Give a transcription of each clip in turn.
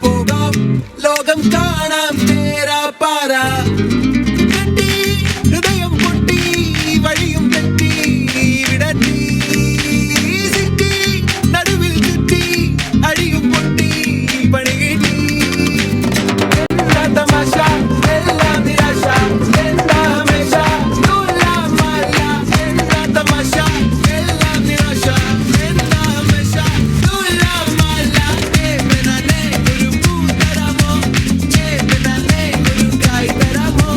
പോകാം ലോകം കാണാം തേരാ പാരാ കെട്ടി ഹൃദയം പൊട്ടി വഴിയും തെറ്റി വിടറ്റി സിറ്റി നടുവിൽ ചുറ്റി അടിയും പൊട്ടി പണി കിട്ടി എന്താ തമാശ എല്ലാം നിരാശ എന്താ ഹമേശ തുലാം മാല എന്താ തമാശ എല്ലാം നിരാശ എന്താ ഹമേശ തുലാം മാല ഏവനാനെ ഒരു പൂ തരാമോ ഏവനാനെ ഒരു കായ് തരാമോ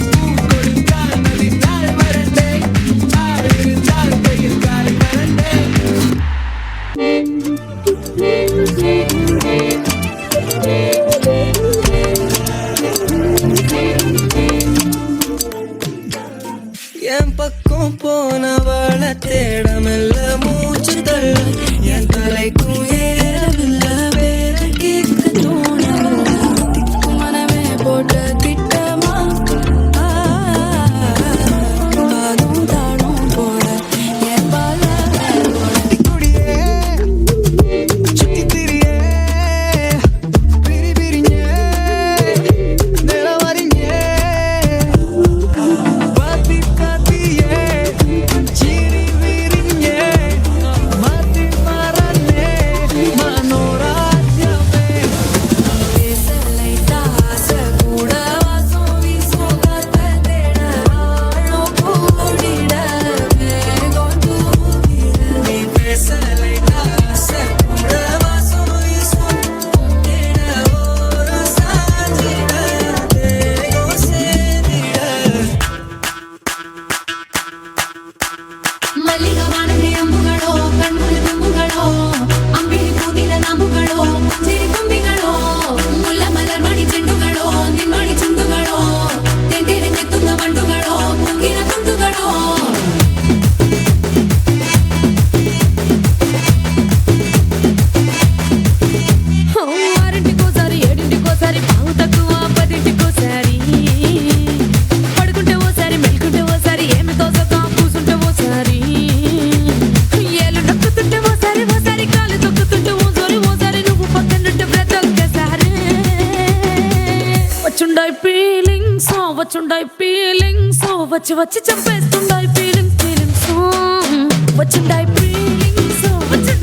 പൂ കൊടുക്കാൻ അതിനാൾ വരണ്ടേ ആയിരുന്നാൽ കയ്യിൽ കായ് വരണ്ടേ என் பக்கம் போனவள தேடமெல்ல மூச்சு தள்ள என் தலைக்கும் ஏறவில்ல வேற கேட்க தோணவில்ல திக்கு மனமே போட்ட திட்டமா தானும் தானும் போட என் பால குடியே சுத்தி திரியே பிரிபிரிஞ்சே நிலவரிஞ்சே பாத்தி காத்தியே சிரி விரிஞ்சே மாத்தி மாறனே மனோராஜ்யமே பேசலை தாச கூட வாசம் வீசும் காத்த தேட வாழும் கூடிட வேகம் தூக்கிட நீ பேசலை தாச கூட வாசம் வீசும் தேட ஒரு சாஞ்சிட தேகம் சேதிட മല്ലികവാണന്റെ അമ്പുകളോ കൺമുല തുമ്പുകളോ അമ്പിളി പൂതില നാമ്പുകളോ ചിരിക്കൊമ്പികളോ മുല്ലമലർ മണി ചെണ്ടുകളോ നിൻമണി ചുണ്ടുകളോ തെണ്ടിരഞ്ഞെത്തുന്ന വണ്ടുകളോ പൊങ്കിന തുണ്ടുകളോ ఆరింటికోసారి ఏడింటికోసారి పావు తక్కువ పదింటికోసారి పడుకుంటే ఓసారి మెలుకుంటే ఓసారి ఏమి తోసక కూసుంటే ఓసారి ఏళ్ళు నొక్కుతుంటే ఓసారి ఓసారి కాలు తొక్కుతుంటే ఓసారి నువ్వు పక్కనుంటే బ్రతొక్కసారి వచ్చుండాయి ఫీలింగ్స్ వచ్చి వచ్చి చంపేస్తుండాయి ఫీలింగ్స్ వచ్చుండాయి ఫీలింగ్స్ వచ్చి